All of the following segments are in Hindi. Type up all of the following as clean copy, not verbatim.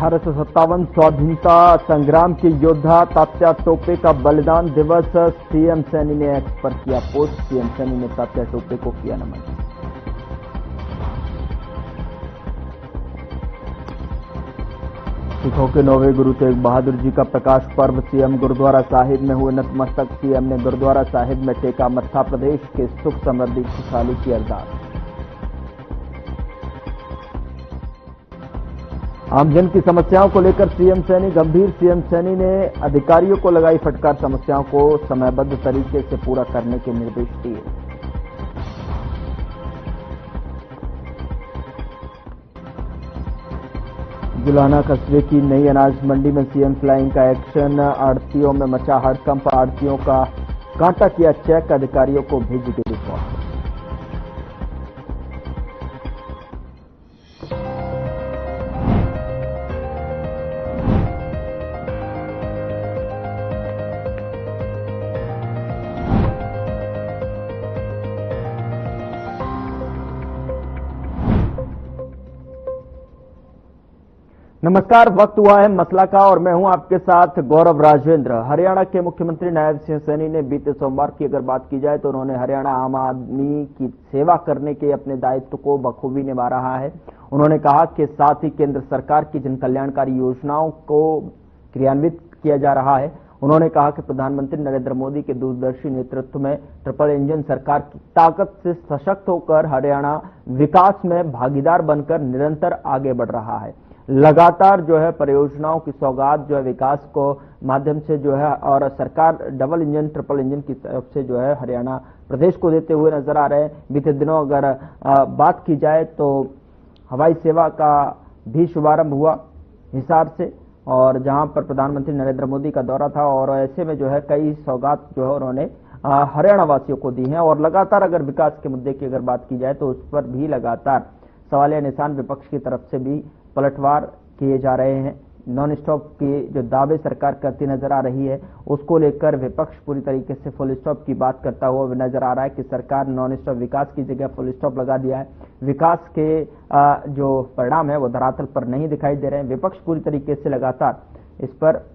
1857 स्वाधीनता संग्राम के योद्धा तात्या टोपे का बलिदान दिवस। सीएम सैनी ने एक्स पर किया पोस्ट। सीएम सैनी ने तात्या टोपे को किया नमन। सिखों के 9वें गुरु तेग बहादुर जी का प्रकाश पर्व। सीएम गुरुद्वारा साहिब में हुए नतमस्तक। सीएम ने गुरुद्वारा साहिब में टेका मत्था। प्रदेश के सुख समृद्धि खुशहाली की अरदास। आमजन की समस्याओं को लेकर सीएम सैनी गंभीर। सीएम सैनी ने अधिकारियों को लगाई फटकार। समस्याओं को समयबद्ध तरीके से पूरा करने के निर्देश दिए। जुलाना कस्बे की नई अनाज मंडी में सीएम फ्लाइंग का एक्शन। आड़तियों में मचा हड़कंप। आड़तियों का कांटा किया चेक। अधिकारियों को भेजी गई रिपोर्ट। नमस्कार, वक्त हुआ है मसला का और मैं हूं आपके साथ गौरव राजेंद्र। हरियाणा के मुख्यमंत्री नायब सिंह सैनी ने बीते सोमवार की अगर बात की जाए तो उन्होंने हरियाणा आम आदमी की सेवा करने के अपने दायित्व को बखूबी निभा रहा है। उन्होंने कहा कि साथ ही केंद्र सरकार की जन कल्याणकारी योजनाओं को क्रियान्वित किया जा रहा है। उन्होंने कहा कि प्रधानमंत्री नरेंद्र मोदी के दूरदर्शी नेतृत्व में ट्रिपल इंजन सरकार की ताकत से सशक्त होकर हरियाणा विकास में भागीदार बनकर निरंतर आगे बढ़ रहा है। लगातार जो है परियोजनाओं की सौगात जो है विकास को माध्यम से जो है और सरकार डबल इंजन ट्रिपल इंजन की तरफ से जो है हरियाणा प्रदेश को देते हुए नजर आ रहे हैं। बीते दिनों अगर बात की जाए तो हवाई सेवा का भी शुभारंभ हुआ हिसार से, और जहां पर प्रधानमंत्री नरेंद्र मोदी का दौरा था, और ऐसे में जो है कई सौगात जो है उन्होंने हरियाणा वासियों को दी हैं। और लगातार अगर विकास के मुद्दे की अगर बात की जाए तो उस पर भी लगातार सवालिया निशान विपक्ष की तरफ से भी पलटवार किए जा रहे हैं। नॉन स्टॉप के जो दावे सरकार करती नजर आ रही है उसको लेकर विपक्ष पूरी तरीके से फुल स्टॉप की बात करता हुआ नजर आ रहा है कि सरकार नॉन स्टॉप विकास की जगह फुल स्टॉप लगा दिया है। विकास के जो परिणाम है वो धरातल पर नहीं दिखाई दे रहे हैं। विपक्ष पूरी तरीके से लगातार इस पर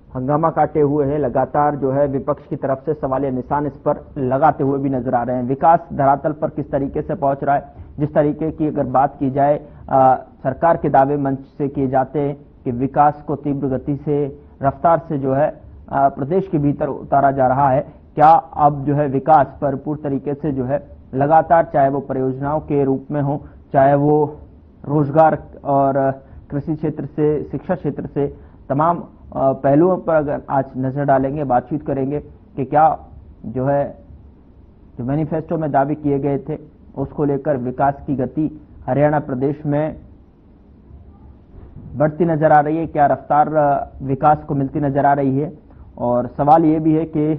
हंगामा काटे हुए है। लगातार जो है विपक्ष की तरफ से सवालिया निशान इस पर लगाते हुए भी नजर आ रहे हैं। विकास धरातल पर किस तरीके से पहुंच रहा है, जिस तरीके की अगर बात की जाए सरकार के दावे मंच से किए जाते हैं कि विकास को तीव्र गति से रफ्तार से जो है प्रदेश के भीतर उतारा जा रहा है। क्या अब जो है विकास पर पूर्ण तरीके से जो है लगातार, चाहे वो परियोजनाओं के रूप में हो, चाहे वो रोजगार और कृषि क्षेत्र से, शिक्षा क्षेत्र से, तमाम पहलुओं पर अगर आज नजर डालेंगे, बातचीत करेंगे कि क्या जो है जो मैनिफेस्टो में दावे किए गए थे उसको लेकर विकास की गति हरियाणा प्रदेश में बढ़ती नजर आ रही है, क्या रफ्तार विकास को मिलती नजर आ रही है। और सवाल ये भी है कि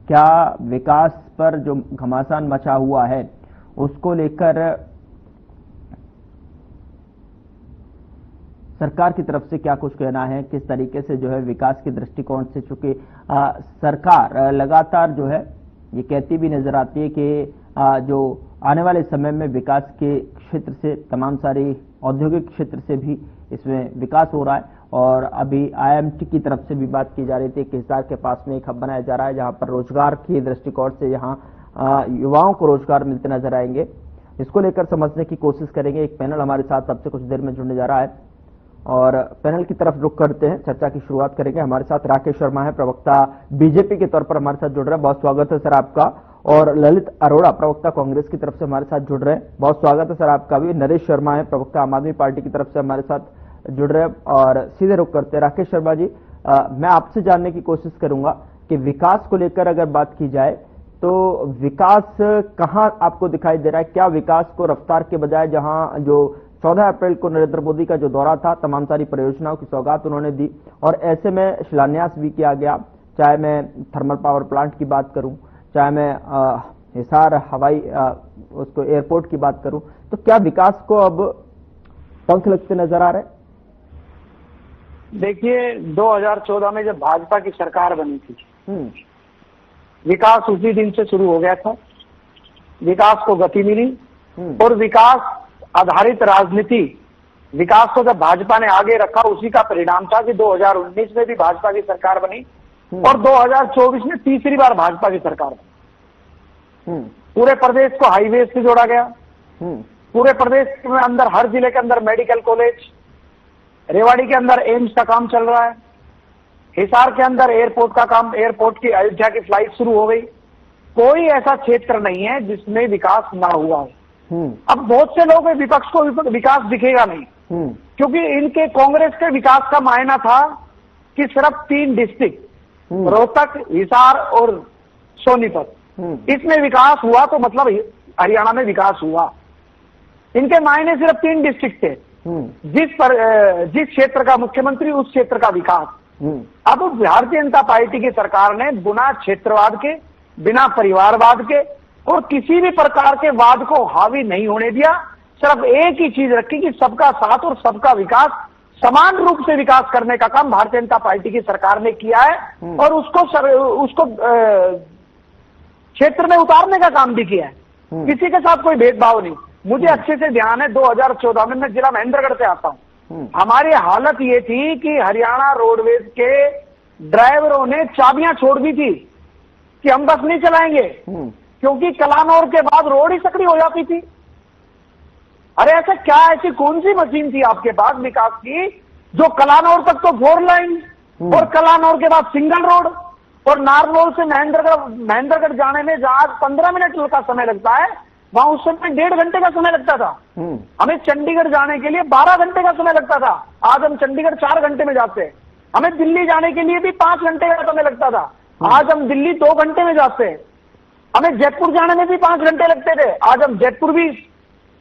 क्या विकास पर जो घमासान मचा हुआ है उसको लेकर सरकार की तरफ से क्या कुछ कहना है, किस तरीके से जो है विकास के दृष्टिकोण से, चूंकि सरकार लगातार जो है ये कहती भी नजर आती है कि जो आने वाले समय में विकास के क्षेत्र से, तमाम सारी औद्योगिक क्षेत्र से भी इसमें विकास हो रहा है। और अभी आईएमटी की तरफ से भी बात की जा रही थी कि हिसार के पास में एक हब बनाया जा रहा है जहां पर रोजगार के दृष्टिकोण से यहाँ युवाओं को रोजगार मिलते नजर आएंगे। इसको लेकर समझने की कोशिश करेंगे। एक पैनल हमारे साथ अब से कुछ देर में जुड़ने जा रहा है और पैनल की तरफ रुख करते हैं, चर्चा की शुरुआत करेंगे। हमारे साथ राकेश शर्मा है, प्रवक्ता बीजेपी के तौर पर हमारे साथ जुड़ रहे हैं, बहुत स्वागत है सर आपका। और ललित अरोड़ा, प्रवक्ता कांग्रेस की तरफ से हमारे साथ जुड़ रहे हैं, बहुत स्वागत है सर आपका भी। नरेश शर्मा है, प्रवक्ता आम आदमी पार्टी की तरफ से हमारे साथ जुड़ रहे हैं। और सीधे रुख करते हैं राकेश शर्मा जी, मैं आपसे जानने की कोशिश करूंगा कि विकास को लेकर अगर बात की जाए तो विकास कहां आपको दिखाई दे रहा है? क्या विकास को रफ्तार के बजाय, जहां जो 14 अप्रैल को नरेंद्र मोदी का जो दौरा था, तमाम सारी परियोजनाओं की सौगात उन्होंने दी और ऐसे में शिलान्यास भी किया गया, चाहे मैं थर्मल पावर प्लांट की बात करूं, चाहे मैं हिसार हवाई उसको एयरपोर्ट की बात करूं, तो क्या विकास को अब पंख लगते नजर आ रहे? देखिए, 2014 में जब भाजपा की सरकार बनी थी, विकास उसी दिन से शुरू हो गया था। विकास को गति मिली और विकास आधारित राजनीति विकास को जब भाजपा ने आगे रखा, उसी का परिणाम था कि 2019 में भी भाजपा की सरकार बनी और 2024 में तीसरी बार भाजपा की सरकार बनी। पूरे प्रदेश को हाईवे से जोड़ा गया, पूरे प्रदेश में अंदर हर जिले के अंदर मेडिकल कॉलेज, रेवाड़ी के अंदर एम्स का काम चल रहा है, हिसार के अंदर एयरपोर्ट का काम, एयरपोर्ट की अयोध्या की फ्लाइट शुरू हो गई। कोई ऐसा क्षेत्र नहीं है जिसमें विकास ना हुआ हो। अब बहुत से लोग विपक्ष को विकास दिखेगा नहीं, क्योंकि इनके कांग्रेस के विकास का मायना था कि सिर्फ 3 डिस्ट्रिक्ट रोहतक, हिसार और सोनीपत, इसमें विकास हुआ तो मतलब हरियाणा में विकास हुआ। इनके मायने सिर्फ 3 डिस्ट्रिक्ट थे, जिस क्षेत्र का मुख्यमंत्री उस क्षेत्र का विकास। अब भारतीय जनता पार्टी की सरकार ने बिना क्षेत्रवाद के, बिना परिवारवाद के और किसी भी प्रकार के वाद को हावी नहीं होने दिया। सिर्फ एक ही चीज रखी कि सबका साथ और सबका विकास, समान रूप से विकास करने का काम भारतीय जनता पार्टी की सरकार ने किया है और उसको क्षेत्र में उतारने का काम भी किया है। किसी के साथ कोई भेदभाव नहीं। मुझे अच्छे से ध्यान है, 2014 में मैं जिला महेंद्रगढ़ से आता हूं। हमारी हालत ये थी कि हरियाणा रोडवेज के ड्राइवरों ने चाबियां छोड़ दी थी कि हम बस नहीं चलाएंगे, क्योंकि कलानौर के बाद रोड ही सकड़ी हो जाती थी। अरे ऐसा क्या, ऐसी कौन सी मशीन थी आपके पास विकास की जो कलानौर तक तो 4 लाइन और कलानौर के बाद सिंगल रोड, और नारनौल से महेंद्रगढ़ जाने में जहां 15 मिनट का समय लगता है, वहां उस समय 1.5 घंटे का समय लगता था। हमें चंडीगढ़ जाने के लिए 12 घंटे का समय लगता था। आज हम चंडीगढ़ 4 घंटे में जाते हैं। हमें दिल्ली जाने के लिए भी 5 घंटे का समय लगता था। आज हम दिल्ली 2 घंटे में जाते हैं। हमें जयपुर जाने में भी 5 घंटे लगते थे। आज हम जयपुर भी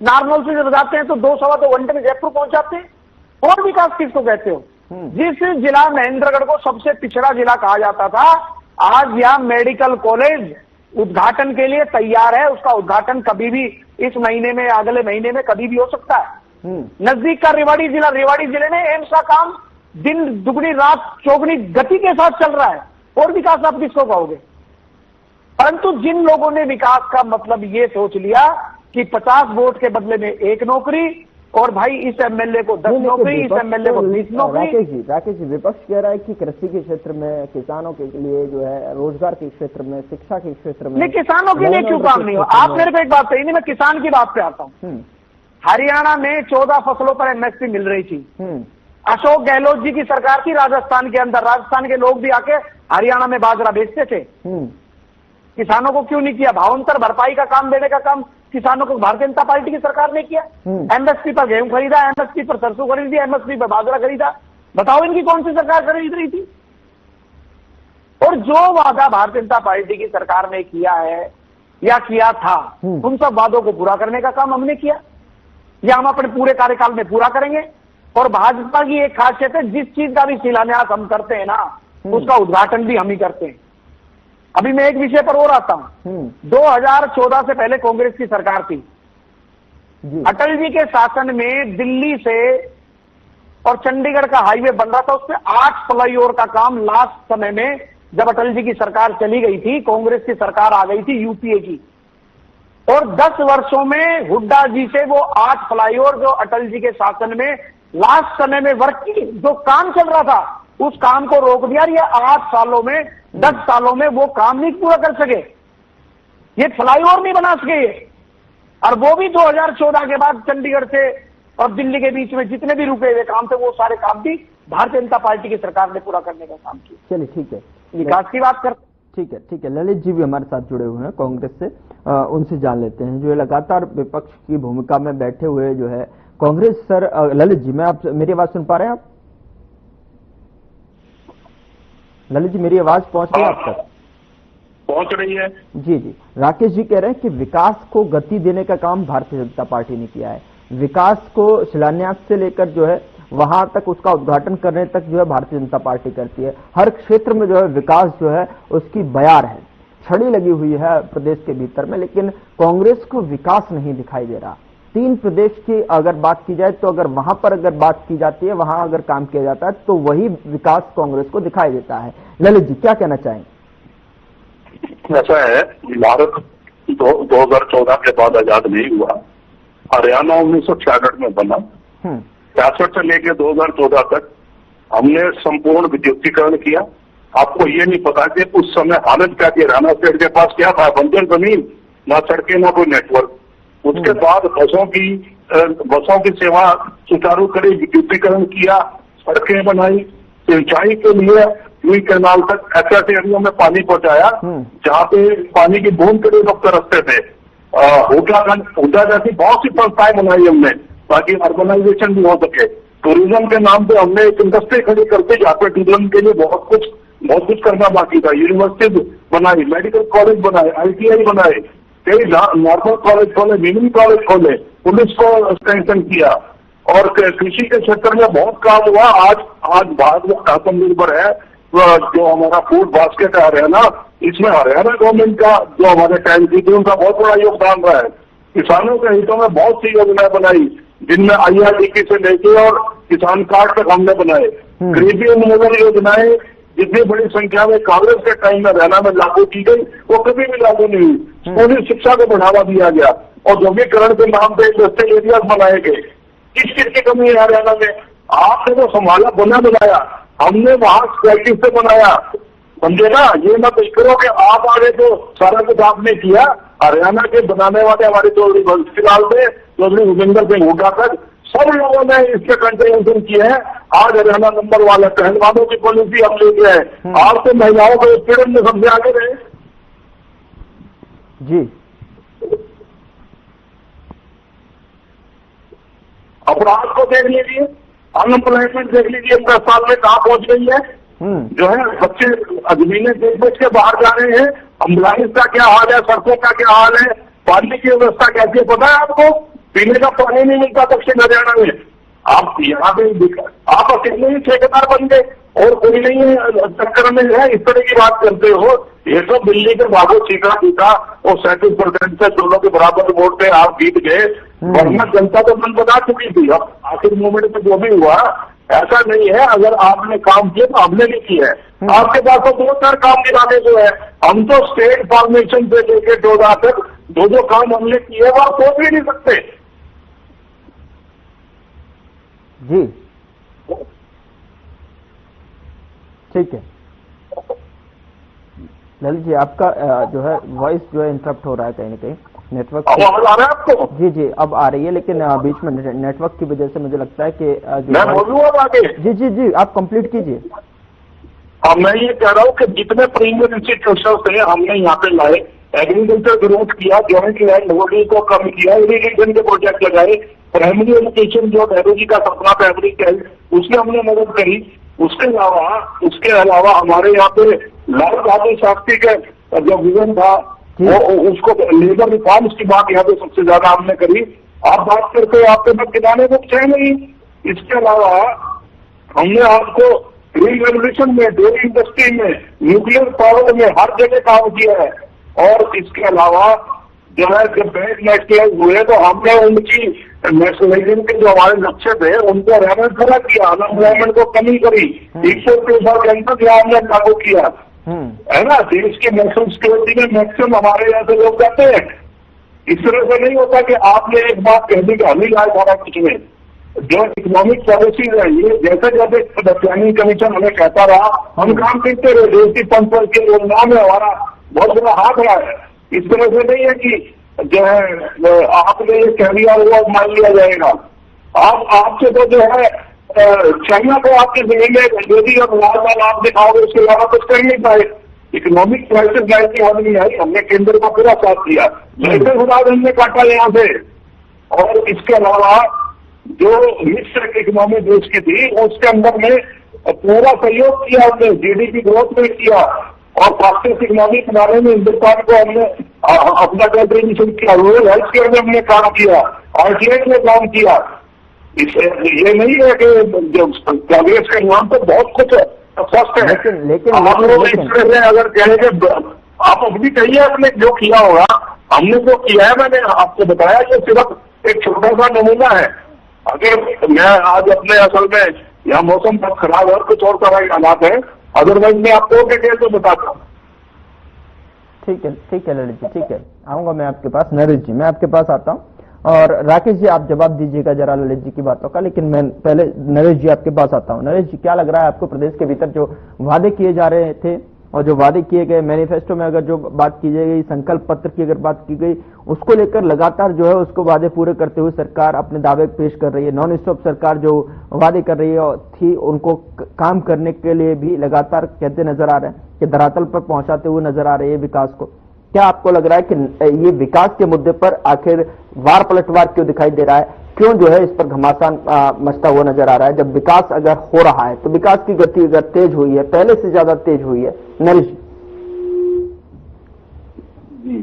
नारनौल से जब जाते हैं तो 2-2.25 घंटे में जयपुर पहुंच जाते हैं। और विकास किसको कहते हो? जिस जिला महेंद्रगढ़ को सबसे पिछड़ा जिला कहा जाता था, आज यह मेडिकल कॉलेज उद्घाटन के लिए तैयार है। उसका उद्घाटन कभी भी इस महीने में, अगले महीने में कभी भी हो सकता है। नजदीक का रेवाड़ी जिले में एम्स का काम दिन दुगनी रात चौगुनी गति के साथ चल रहा है। और विकास आप किसको कहोगे? परंतु जिन लोगों ने विकास का मतलब ये सोच लिया कि 50 वोट के बदले में 1 नौकरी, और भाई इस एमएलए को 10 नौकरी, इस एमएलए को 20 नौकरी। राकेश जी, विपक्ष कह रहा है कि कृषि के क्षेत्र में, किसानों के लिए जो है, रोजगार के क्षेत्र में, शिक्षा के क्षेत्र में, नहीं किसानों के लिए क्यों काम नहीं हो? आप मेरे को एक बात कही नहीं, मैं किसान की बात पे आता हूँ। हरियाणा में 14 फसलों पर एमएसपी मिल रही थी। अशोक गहलोत जी की सरकार थी राजस्थान के अंदर। राजस्थान के लोग भी आके हरियाणा में बाजरा बेचते थे। किसानों को क्यों नहीं किया? भावांतर भरपाई का काम देने का काम किसानों को भारतीय जनता पार्टी की सरकार ने किया। एमएसपी पर गेहूं खरीदा, एमएसपी पर सरसों खरीदी, एमएसपी पर बाजरा खरीदा। बताओ इनकी कौन सी सरकार खरीद रही थी? और जो वादा भारतीय जनता पार्टी की सरकार ने किया है या किया था, उन सब वादों को पूरा करने का काम हमने किया, या हम अपने पूरे कार्यकाल में पूरा करेंगे। और भाजपा की एक खासियत है, जिस चीज का भी शिलान्यास हम करते हैं ना, उसका उद्घाटन भी हम ही करते हैं। अभी मैं एक विषय पर और आता हूं। 2014 से पहले कांग्रेस की सरकार थी। अटल जी के शासन में दिल्ली से और चंडीगढ़ का हाईवे बन रहा था, उसमें 8 फ्लाईओवर का काम लास्ट समय में, जब अटल जी की सरकार चली गई थी, कांग्रेस की सरकार आ गई थी यूपीए की, और 10 वर्षों में हुड्डा जी से वो 8 फ्लाईओवर जो अटल जी के शासन में लास्ट समय में वर्क की जो काम चल रहा था, उस काम को रोक दिया। ये 8 सालों में, 10 सालों में वो काम नहीं पूरा कर सके, ये फ्लाईओवर नहीं बना सके। और वो भी 2014 के बाद चंडीगढ़ से और दिल्ली के बीच में जितने भी रुके हुए काम थे, वो सारे काम भी भारतीय जनता पार्टी की सरकार ने पूरा करने का काम किया। चलिए ठीक है, विकास की बात कर, ठीक है। ललित जी भी हमारे साथ जुड़े हुए हैं कांग्रेस से, उनसे जान लेते हैं, जो लगातार विपक्ष की भूमिका में बैठे हुए जो है कांग्रेस। सर ललित जी, मैं आप मेरी आवाज सुन पा रहे हैं? आप ललित जी, मेरी आवाज पहुंच रही है आप तक? पहुंच रही है जी। राकेश जी कह रहे हैं कि विकास को गति देने का काम भारतीय जनता पार्टी ने किया है। विकास को शिलान्यास से लेकर जो है वहां तक, उसका उद्घाटन करने तक जो है भारतीय जनता पार्टी करती है। हर क्षेत्र में जो है विकास जो है उसकी बयार है, छड़ी लगी हुई है प्रदेश के भीतर में, लेकिन कांग्रेस को विकास नहीं दिखाई दे रहा। 3 प्रदेश की अगर बात की जाए तो अगर वहां पर अगर बात की जाती है, वहां अगर काम किया जाता है तो वही विकास कांग्रेस को दिखाई देता है। ललित जी क्या कहना चाहेंगे? ऐसा है, भारत 2014 के बाद आजाद नहीं हुआ। हरियाणा 1966 में बना 1966 से लेकर 2014 तक हमने संपूर्ण विद्युतीकरण किया। आपको ये नहीं पता कि उस समय हालत क्या थी, हरियाणा स्टेट के पास क्या था, बंजर जमीन, ना सड़कें, ना कोई नेटवर्क। उसके बाद बसों की सेवा सुचारू करी, विद्युतीकरण किया, सड़कें बनाई, सिंचाई के लिए यूई कैनाल तक ऐसे ऐसे एरिया में पानी पहुंचाया जहाँ पे पानी की बूंद के लिए लोग तरसते थे। हुडा जैसी बहुत सी संस्थाएं बनाई हमने ताकि अर्बनाइजेशन भी हो सके। टूरिज्म के नाम पे हमने एक इंडस्ट्री खड़ी करते जहाँ पे टूरिज्म के लिए बहुत कुछ करना बाकी था। यूनिवर्सिटी बनाई, मेडिकल कॉलेज बनाए, ITI बनाए, कई नॉर्मल कॉलेज खोले, मिनिमम कॉलेज खोले, पुलिस को स्ट्रेंथन किया और कृषि के क्षेत्र में बहुत काम हुआ। आज भारत आत्मनिर्भर है। जो हमारा फूड बास्केट है हरियाणा, इसमें हरियाणा गवर्नमेंट का जो हमारे टाइम की थी उनका बहुत बड़ा योगदान रहा है। किसानों के हितों में बहुत सी योजनाएं बनाई जिनमें IRDP से लेके और किसान कार्ड तक हमने बनाए। गरीबी उन्मूलन योजनाएं जितनी बड़ी संख्या में कांग्रेस के टाइम में हरियाणा में लागू की गई वो कभी भी लागू नहीं हुई। स्कूली शिक्षा को बढ़ावा दिया गया और औद्योगिकरण के नाम पे इंडस्ट्रियल एरियाज बनाए गए। किस चीज की कमी है हरियाणा में? आपने तो संभाला, बनाया, हमने वहां क्वालिटी से बनाया, समझे ना। ये मत करो कि आप आगे तो सारा कुछ आपने किया। हरियाणा के बनाने वाले हमारे चौधरी बंसीलाल थे, चौधरी भूपेंद्र सिंह हुड्डा तक, सब लोगों ने इसके कंट्रीब्यूशन किए हैं। आज हरियाणा नंबर 1 है। पहलवानों की पॉलिसी हम लेके आए। आप तो महिलाओं को उत्पीड़न में सबसे आगे रहे जी। अपराध को देख लीजिए, अनएम्प्लॉयमेंट देख लीजिए, 10 साल में कहाँ पहुंच गई है। जो है बच्चे जमीनें बेच के बाहर जा रहे हैं। एम्बुलेंस का क्या हाल है, सड़कों का क्या हाल है, पानी की व्यवस्था कैसी है पता है आपको? पीने का पानी नहीं मिलता दक्षिण हरियाणा में। आप यहाँ पे आप अकेले ही ठेकेदार बन गए और कोई नहीं है चक्कर में है, इस तरह की बात करते हो। ये तो दिल्ली के भागो चीखा पीटा और 37% से दोनों के बराबर वोट पे आप जीत गए, वरना जनता तो मन बता चुकी थी। अब आखिर मोमेंट में जो भी हुआ, ऐसा नहीं है अगर आपने काम किया तो हमने भी किया है। आपके पास तो 2-4 काम दिलाने को है। हम तो स्टेट फॉर्मेशन से लेकर 14 तक जो काम हमने किए वो आप सोच भी नहीं सकते जी। ठीक है ललित जी, आपका जो है वॉइस जो है इंटरप्ट हो रहा है कहीं ना कहीं नेटवर्क। आवाज आ रहा है आपको? जी जी अब आ रही है, लेकिन बीच में नेटवर्क की वजह से मुझे लगता है कि मैं बोलूँ अब आगे? जी जी जी आप कंप्लीट कीजिए। अब मैं ये कह रहा हूँ कि जितने प्रीमियर इंस्टीट्यूशन थे हमने यहाँ पे लाए, एग्रीकल्चर ग्रोथ किया, जॉइंट लैंड होल्डिंग को कम किया, इरिगेशन के प्रोजेक्ट लगाए, प्राइमरी एजुकेशन जो नेहरू जी का सपना था एग्रीकल्चर, उसमें हमने मदद करी। उसके अलावा हमारे यहाँ पे लाल बहादुर शास्त्री का जो विजन था वो उसको लेबर रिफॉर्म्स की बात यहाँ पे सबसे ज्यादा हमने करी। आप बात करते हो आपके पास किताबें कुछ है नहीं। इसके अलावा हमने आपको ग्रीन रेवोल्यूशन में, डेयरी इंडस्ट्री में, न्यूक्लियर पावर में हर जगह काम किया है। और इसके अलावा जो है जब बैंक नेशनलाइज हुए तो हमने उनकी नेशनलाइजेशन के जो हमारे लक्ष्य थे उनको हरियाणा खड़ा किया, अनएम्प्लॉयमेंट को कमी करी, 100% हमने लागू किया है ना। देश की नेशनल सिक्योरिटी में मैक्सिमम हमारे यहाँ से लोग जाते हैं। इस तरह से नहीं होता कि आपने एक बात कह दी कि हम ही लाए सारा कुछ में। जो इकोनॉमिक पॉलिसीज है ये जैसे जैसे प्लानिंग कमीशन हमें कहता रहा हम काम करते रहे। देश की 5 वर्ष की योजना में हमारा बहुत बड़ा हाथ रहा है। इस तरह से नहीं है कि जो है आपने ये कह दिया हुआ मान लिया जाएगा। आपसे तो जो है चाइना को आपकी जमीन में यदि अब लाल आप दिखाओगे उसके अलावा कुछ कर नहीं पाए। इकोनॉमिक क्राइसिस लाइफ की हाल नहीं आई, हमने केंद्र का पूरा साथ दिया, लाइसेंस उधार हमने काटा यहाँ से। और इसके अलावा जो मिश्र इकोनॉमी देश की थी उसके अंदर में पूरा सहयोग किया हमने, GDP ग्रोथ में किया और फास्टेस्ट इकोनॉमी बनाने में हिंदुस्तान को हमने अपना कंट्रीब्यूशन किया। रूरल हेल्थ केयर में हमने काम किया, RTI में काम किया। ये नहीं है कि कांग्रेस के नाम पर बहुत कुछ फर्स्ट है। लेकिन आप लोग इस तरह से अगर कहेंगे आप अपनी कहिए अपने जो किया होगा। हमने जो किया है मैंने आपको बताया, ये सिर्फ एक छोटा सा नमूना है। अगर मैं आज अपने असल में यहाँ मौसम बहुत खराब है और कुछ और तरह के हालात है, अदरवाइज मैं आपको डिटेल तो बताता हूँ। ठीक है ललित जी, ठीक है आऊंगा मैं आपके पास। नरेश जी मैं आपके पास आता हूँ। और राकेश जी आप जवाब दीजिएगा जरा ललित जी की बातों का, लेकिन मैं पहले नरेश जी आपके पास आता हूं। नरेश जी क्या लग रहा है आपको, प्रदेश के भीतर जो वादे किए जा रहे थे और जो वादे किए गए मैनिफेस्टो में अगर जो बात की जाएगी, संकल्प पत्र की अगर बात की गई, उसको लेकर लगातार जो है उसको वादे पूरे करते हुए सरकार अपने दावे पेश कर रही है। नॉन स्टॉप सरकार जो वादे कर रही है थी उनको काम करने के लिए भी लगातार कहते नजर आ रहे हैं कि धरातल पर पहुंचाते हुए नजर आ रही है विकास को। क्या आपको लग रहा है कि ये विकास के मुद्दे पर आखिर वार पलटवार क्यों दिखाई दे रहा है, क्यों जो है इस पर घमासान मचता हुआ नजर आ रहा है? जब विकास अगर हो रहा है तो विकास की गति अगर तेज हुई है, पहले से ज्यादा तेज हुई है। नरेश जी,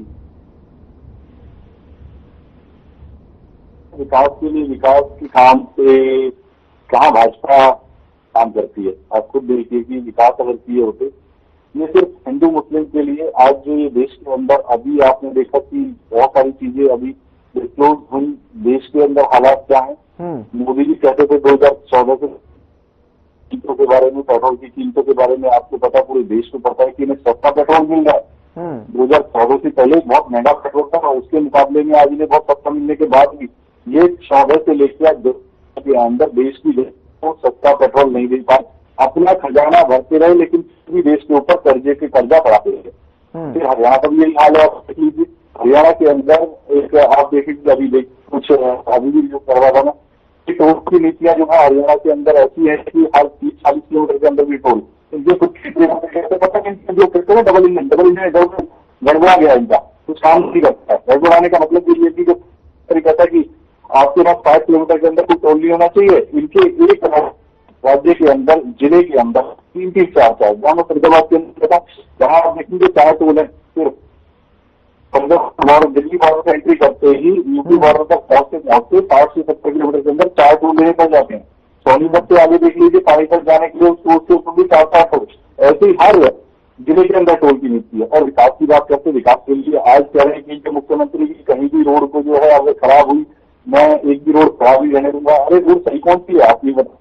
विकास के लिए, विकास के काम से कहाँ भाजपा काम करती है? आप खुद देखिए कि विकास अगर किए होते, ये सिर्फ हिंदू मुस्लिम के लिए, आज जो ये देश के अंदर अभी आपने देखा कि बहुत सारी चीजें अभी डिस्क्लोज हुई, देश के अंदर हालात क्या है। मोदी जी कहते थे 2014 से कीमतों के बारे में, पेट्रोल की कीमतों के बारे में आपको पता, पूरे देश को पता है कि इन्हें सस्ता पेट्रोल मिल रहा है। 2014 से पहले बहुत महंगा पेट्रोल था, उसके मुकाबले में आज इन्हें बहुत सस्ता मिलने के बाद भी ये 14 से लेकर के अंदर देश की सस्ता पेट्रोल नहीं दे पाए, अपना खजाना भरते रहे, लेकिन भी देश के ऊपर कर्जे के कर्जा बढ़ाते रहे। फिर हरियाणा का भी यही हाल है। आप देख लीजिए, हरियाणा के अंदर एक आप देखेंगे अभी कुछ अभी भी जो करवा था ना, टोल की नीतियां जो है हरियाणा के अंदर ऐसी है कि हर 30-40 किलोमीटर के अंदर भी टोल, जो कुछ पता नहीं जो कहते हैं डबल इंजन गड़बड़ा गया, इनका कुछ काम नहीं करता है। गड़बड़ाने का मतलब ये कि जो तरीका था कि आपके पास 5 किलोमीटर के अंदर कोई टोल नहीं होना चाहिए, इनके एक राज्य के अंदर, जिले के अंदर 3-3, 4-4, जहां फरीदाबाद के अंदर था, जहां आप देखेंगे 4 टोल है। फिर दिल्ली बॉर्डर से एंट्री करते ही यूपी बॉर्डर तक पहुंचते 60 से 70 किलोमीटर के अंदर 4 टोल लेने पड़ जाते हैं। सोनीपत से आगे देख लीजिए, पानीपत जाने के लिए उसके ऊपर भी 4-4 टोल। ऐसे ही हर जिले के अंदर टोल की नीति है। और विकास की बात करते, विकास के लिए आज कह रहे हैं कि मुख्यमंत्री की कहीं भी रोड को जो है अगर खराब हुई, मैं एक भी रोड खराब ही रहने दूंगा। अरे रोड सही कौन सी है आपने बता,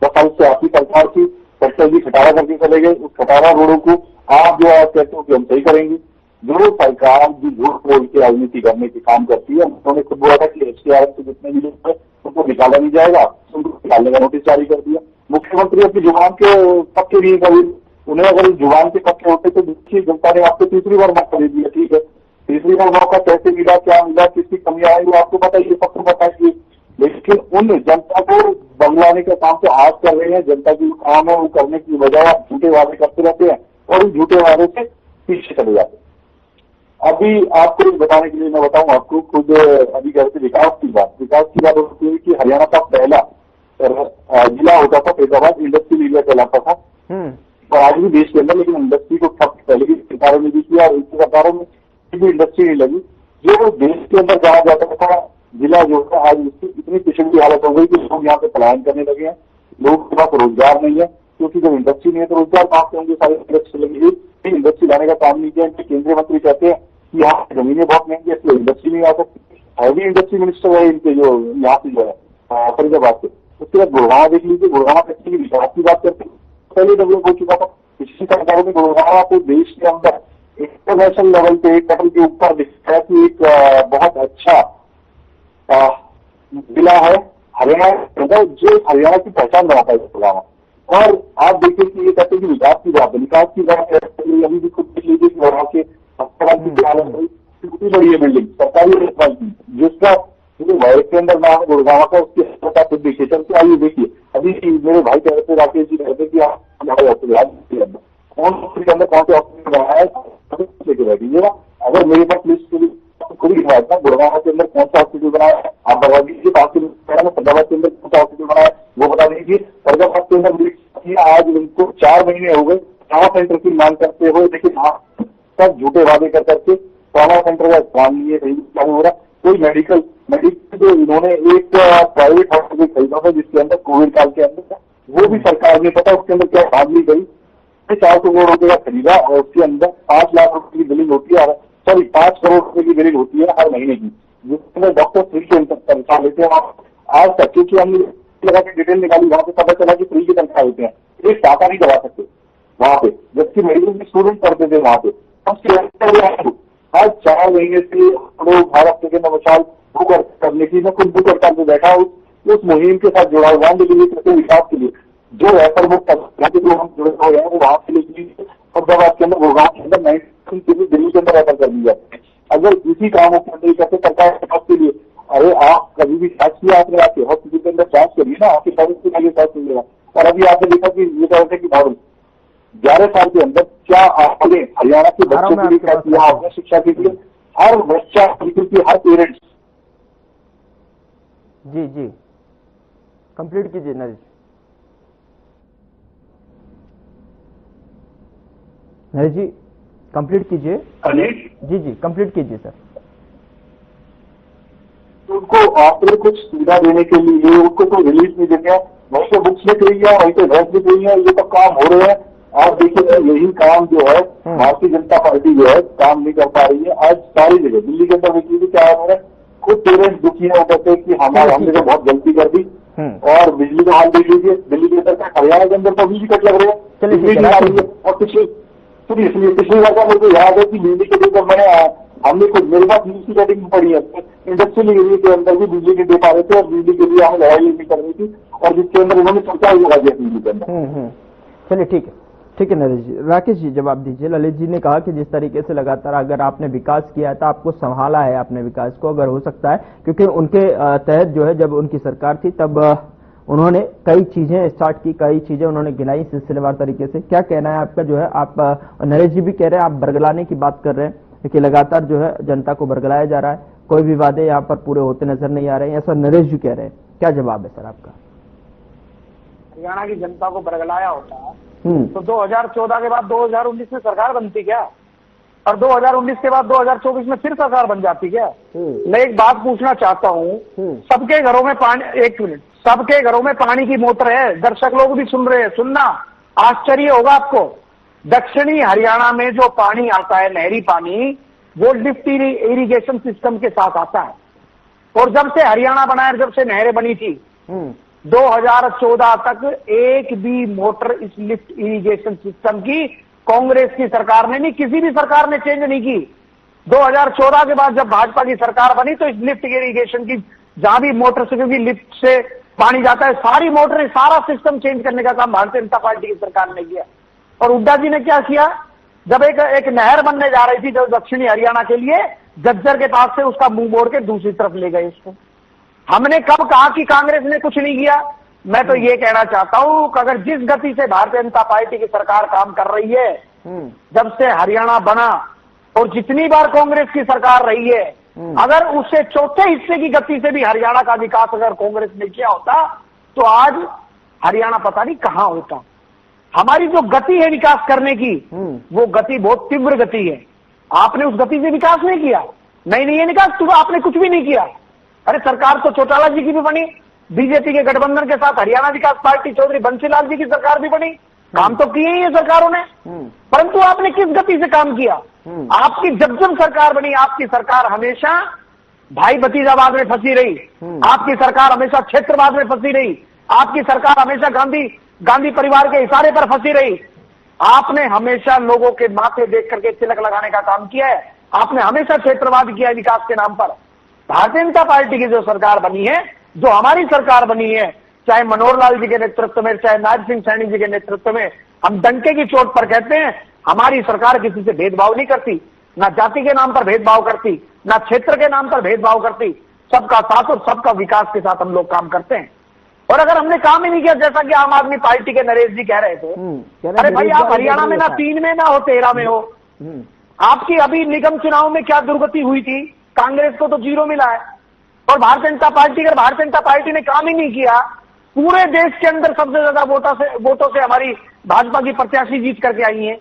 10 साल से आपकी सरकार की सेक्टर जी खटारा करके चले गए, उस खटारा रोडों को आप जो आप कहते हो कि हम सही करेंगे। जो सरकार जो झूठ बोल के राजनीति करने के काम करती है, उन्होंने खुद बोला था कि एसडीआरएफ से जितने भी लोग हैं उनको निकाला नहीं जाएगा, उनको निकालने का नोटिस जारी कर दिया। मुख्यमंत्री अपनी जुबान के पक्के नहीं कभी, उन्हें अगर जुबान के पक्के होते तो देखिए जनता ने आपको तीसरी बार मौका दे दिया। ठीक है, तीसरी बार मौका कैसे मिला, क्या मिला, किसकी कमियां आई वो आपको पता ही, सबको पता है। लेकिन उन जनता को बंगलाने का काम तो आज कर रहे हैं। जनता की काम है वो करने की बजाय आप झूठे वादे करते रहते हैं और उस झूठे वादे से पीछे चले जाते हैं। अभी आपको बताने के लिए मैं बताऊं आपको, खुद अभी कहते विकास की बात होती है कि हरियाणा का पहला जिला होता था फरीदाबाद, इंडस्ट्रियल एरिया कहलाता था, और आज भी देश के अंदर, लेकिन इंडस्ट्री को ठप पहले की सरकारों ने भी किया और इनकी सरकारों में भी इंडस्ट्री नहीं लगी। जो देश के अंदर कहा जाता था जिला जो है, आज उसकी इतनी पिछड़ी हालत हो गई कि लोग यहाँ पे पलायन करने लगे हैं, लोगों के पास रोजगार नहीं है, क्योंकि जब इंडस्ट्री नहीं है तो रोजगार कहाँ से होंगे, सारे इंडस्ट्री लगी। इंडस्ट्री लाने का काम नहीं किया। केंद्रीय मंत्री कहते हैं कि यहाँ जमीनें बहुत महंगी है इसलिए इंडस्ट्री नहीं आ सकती। हैवी इंडस्ट्री मिनिस्टर है इनके, जो यहाँ से जो है फरीदाबाद से। उसके बाद गुड़गांव देख लीजिए, गुड़गांव फैक्ट्री की विकास की बात करते हैं, पहले डेवलप हो चुका था। पिछली सरकारों ने गुड़गांव को देश के अंदर इंटरनेशनल लेवल पे एक लेवल के ऊपर दिखाया कि एक बहुत अच्छा जिला है हरियाणा, जो हरियाणा की पहचान बनाता है गुड़गांव। और आप देखिए कि ये कहते हैं कि विकास की बात है, अभी भी खुद देख लीजिए कि वहां के अस्पताल की हालत कितनी बड़ी है बिल्डिंग, सरकारी अस्पताल की, जिसका वायरस के अंदर नाम गुड़गांव का, उसकी अस्पताल खुद देखिए। चलते आइए देखिए, अभी मेरे भाई कहते थे, राकेश जी कहते कि हमारे हॉस्पिटल के अंदर कौन से हॉस्पिटल बनाया है लेके बैठिएगा। अगर मेरे पास लिस्ट खुद ही था गुड़गांव के अंदर कौन सा हॉस्पिटल बनाया है, आप बता दीजिए। फरीदाबाद के अंदर कौन सा हॉस्पिटल बनाया है वो बता दीजिए। फरीदाबाद के अंदर आज उनको 4 महीने हो गए ट्रामा सेंटर की मांग करते हुए, लेकिन सब झूठे वादे कर करके ट्रामा सेंटर का काम नहीं है, नहीं हो रहा। कोई मेडिकल जो इन्होंने एक प्राइवेट हॉस्पिटल खरीदा था जिसके अंदर कोविड काल के अंदर, वो भी सरकार ने पता उसके अंदर क्या भाग ली गई, 400 करोड़ रुपए का खरीदा और उसके अंदर 5 लाख रुपए की बिलिंग होती है, सॉरी 5 करोड़ रुपए की बिलिंग होती है हर महीने की, जिसके अंदर डॉक्टर फ्री के तनख्वाह लेते हैं। आज तक क्योंकि हमने लगा के डिटेल निकाली, वहां पे पता चला कि फ्री की तनख्वाह होते हैं, एक टाका नहीं दबा सकते वहां पे, जबकि मेडिकल के स्टूडेंट पढ़ते थे वहां पे। आज 4 महीने से लोग भारत सेकंड मशाल करने की मैं खुद बुक करता बैठा उस मुहिम के साथ जुड़ा हुआ दिल्ली के विकास के लिए जो है प्रमुख जो हम जुड़े हुए हैं वो वहां से लेकर फरीदाबाद के अंदर गुड़गांव के अंदर 19 दिल्ली के अंदर रेफर कर दी जाती है। अगर इसी काम मुख्यमंत्री कहते सरकार के पास के लिए, अरे आप कभी भी जांच किया आपने, आपके हॉस्पिटल के अंदर जांच करिए ना, आपके सर्विस के लिए जांच मिलेगा। और अभी आपने देखा कि ये तरह की मॉडल 11 साल के अंदर क्या आपने हरियाणा के बच्चों के लिए क्या किया आपने शिक्षा के लिए, हर बच्चा हर पेरेंट्स। जी जी कंप्लीट कीजिए नरेश जी, कंप्लीट कीजिए। जी जी कंप्लीट कीजिए सर। उनको आपने कुछ सुविधा देने के लिए उनको कोई रिलीफ नहीं देते हैं, वहीं पे बुक्स लिख रही है, वहीं पे भैंस लिख रही है, ये तो काम हो रहे हैं। आप देखिए कि यही काम जो है भारतीय जनता पार्टी जो है काम नहीं कर पा रही है। आज सारी जगह दिल्ली के अंदर देखिए क्या है, खुद पेरेंट्स दुखी है, वो कहते हैं कि हमने तो बहुत गलती कर दी। और बिजली का हाल देख लीजिए, दिल्ली के अंदर हरियाणा के अंदर तो बिजली कट लग रहे हैं, बिजली नहीं आ रही है। और पिछली बार का मुझे याद है कि बिजली के लिए मैंने हमने खुद मेरे पास न्यूज की रेटिंग पड़ी है, इंडस्ट्रियल एरिया के अंदर भी बिजली नहीं दे पा रहे थे और बिजली के लिए हमें लड़ाई नहीं कर रही थी, और जिसके अंदर उन्होंने सरकार लगा दिया बिजली के अंदर। चलिए ठीक है नरेश जी। राकेश जी जवाब दीजिए। ललित जी ने कहा कि जिस तरीके से लगातार अगर आपने विकास किया है तो आपको संभाला है आपने विकास को, अगर हो सकता है क्योंकि उनके तहत जो है जब उनकी सरकार थी तब उन्होंने कई चीजें स्टार्ट की, कई चीजें उन्होंने गिनाई सिलसिलेवार तरीके से। क्या कहना है आपका जो है, आप नरेश जी भी कह रहे हैं, आप बरगलाने की बात कर रहे हैं कि लगातार जो है जनता को बरगलाया जा रहा है, कोई भी वादे यहाँ पर पूरे होते नजर नहीं आ रहे हैं, ऐसा नरेश जी कह रहे हैं। क्या जवाब है सर आपका? हरियाणा की जनता को बरगलाया होता है तो 2014 के बाद 2019 में सरकार बनती क्या, और 2019 के बाद 2024 में फिर सरकार बन जाती क्या? मैं एक बात पूछना चाहता हूँ, सबके घरों में पानी, एक मिनट, सबके घरों में पानी की मोटर है, दर्शक लोग भी सुन रहे हैं, सुनना आश्चर्य होगा आपको। दक्षिणी हरियाणा में जो पानी आता है, नहरी पानी, वो लिफ्ट इरिगेशन सिस्टम के साथ आता है। और जब से हरियाणा बना है, जब से नहरें बनी थी 2014 तक एक भी मोटर इस लिफ्ट इरिगेशन सिस्टम की कांग्रेस की सरकार ने नहीं, किसी भी सरकार ने चेंज नहीं की। 2014 के बाद जब भाजपा की सरकार बनी तो इस लिफ्ट इरिगेशन की जहां भी मोटर से, क्योंकि लिफ्ट से पानी जाता है, सारी मोटर, सारा सिस्टम चेंज करने का काम भारतीय जनता पार्टी की सरकार ने किया। और हुड्डा जी ने क्या किया, जब एक नहर बनने जा रही थी जो दक्षिणी हरियाणा के लिए, झज्जर के पास से उसका मुंह मोड़ के दूसरी तरफ ले गए उसको। हमने कब कहा कि कांग्रेस ने कुछ नहीं किया? मैं तो ये कहना चाहता हूं कि अगर जिस गति से भारतीय जनता पार्टी की सरकार काम कर रही है, जब से हरियाणा बना और जितनी बार कांग्रेस की सरकार रही है, अगर उससे चौथे हिस्से की गति से भी हरियाणा का विकास अगर कांग्रेस ने किया होता तो आज हरियाणा पता नहीं कहां होता। हमारी जो गति है विकास करने की, वो गति बहुत तीव्र गति है। आपने उस गति से विकास नहीं किया। नहीं ये नहीं कहा तुम आपने कुछ भी नहीं किया। अरे सरकार तो चौटाला जी की भी बनी, बीजेपी के गठबंधन के साथ हरियाणा विकास पार्टी चौधरी बंसीलाल जी की सरकार भी बनी, काम तो किए ही है सरकारों ने, परंतु आपने किस गति से काम किया? आपकी जब सरकार बनी, आपकी सरकार हमेशा भाई भतीजावाद में फंसी रही, आपकी सरकार हमेशा क्षेत्रवाद में फंसी रही, आपकी सरकार हमेशा गांधी परिवार के इशारे पर फंसी रही। आपने हमेशा लोगों के माथे देख करके तिलक लगाने का काम किया है। आपने हमेशा क्षेत्रवाद किया है विकास के नाम पर। भारतीय जनता पार्टी की जो सरकार बनी है, जो हमारी सरकार बनी है, चाहे मनोहर लाल जी के नेतृत्व में, चाहे नायब सिंह सैनी जी के नेतृत्व में, हम डंके की चोट पर कहते हैं हमारी सरकार किसी से भेदभाव नहीं करती, ना जाति के नाम पर भेदभाव करती, ना क्षेत्र के नाम पर भेदभाव करती, सबका साथ और सबका विकास के साथ हम लोग काम करते हैं। और अगर हमने काम ही नहीं किया, जैसा कि आम आदमी पार्टी के नरेश जी कह रहे थे, अरे भाई आप हरियाणा में ना 3 में ना हो 13 में हो। आपकी अभी निगम चुनाव में क्या दुर्गति हुई थी? कांग्रेस को तो 0 मिला है। और भारतीय जनता पार्टी ने काम ही नहीं किया, पूरे देश के अंदर सबसे ज्यादा वोटों से हमारी भाजपा की प्रत्याशी जीत करके आई है।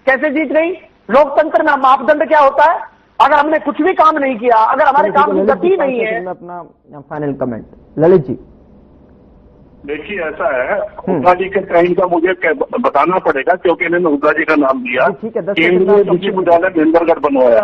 कैसे जीत गई? लोकतंत्र में मापदंड क्या होता है? अगर हमने कुछ भी काम नहीं किया, अगर हमारे काम की गति नहीं है। अपना फाइनल कमेंट ललित जी। देखिए ऐसा है, हुड्डा जी के कहीं का मुझे बताना पड़ेगा क्योंकि इन्होंने हुड्डा जी का नाम दिया। केंद्रीय विश्वविद्यालय भेंदरगढ़ बनवाया,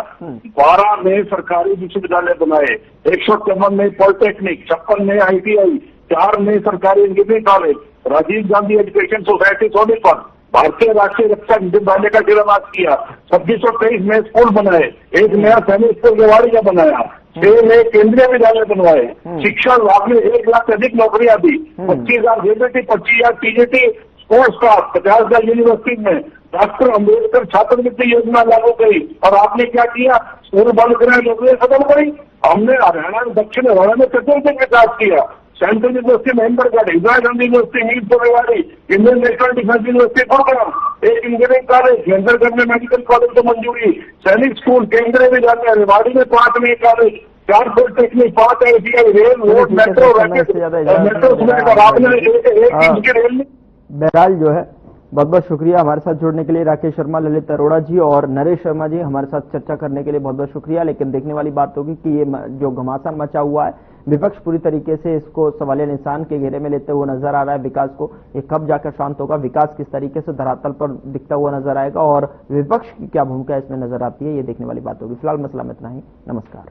12 नए सरकारी विश्वविद्यालय बनाए, 154 नए पॉलिटेक्निक, 56 नए ITI, 4 नए सरकारी engineering college, Rajiv Gandhi education society Sonipat, भारतीय राष्ट्रीय रक्षा विद्यालय का शिलान्यास किया, 2623 नए स्कूल बनाए, एक नया सैनिक स्कूल रेवाड़ी का बनाया, 6 नए केंद्रीय विद्यालय बनवाए, शिक्षा विभाग में 1 लाख से अधिक नौकरियां दी, 25,000 जेबीटी, 25,000 टीजीटी, स्पोर्ट्स का 50,000 यूनिवर्सिटी में, डॉक्टर अम्बेडकर छात्रवृत्ति योजना लागू करी। और आपने क्या किया? स्कूल बंद कराए, नौकरियां खत्म करी। हमने हरियाणा, दक्षिण हरियाणा में चतुर्दिक विकास किया। Central university Mahendragarh, Indira Gandhi university Mir Rewari, Indian national defence university Gurgaon, एक इंजीनियरिंग कॉलेज, महेंद्रगढ़ में मेडिकल कॉलेज को मंजूरी, सैनिक स्कूल, केंद्रीय विद्यालय, रेवाड़ी में 5 नए college, 4 polytechnic, 5 ITI, rail, road, metro, metro समेत आपने एक इंच की रेल। बहरहाल जो है बहुत बहुत शुक्रिया हमारे साथ जुड़ने के लिए राकेश शर्मा, ललित अरोड़ा जी और नरेश शर्मा जी, हमारे साथ चर्चा करने के लिए बहुत बहुत शुक्रिया। लेकिन देखने वाली बात होगी कि ये जो घमासान मचा हुआ है, विपक्ष पूरी तरीके से इसको सवालिया निशान के घेरे में लेते हुए नजर आ रहा है। विकास को ये कब जाकर शांत होगा, विकास किस तरीके से धरातल पर दिखता हुआ नजर आएगा और विपक्ष की क्या भूमिका इसमें नजर आती है, ये देखने वाली बात होगी। फिलहाल मसला में इतना ही। नमस्कार।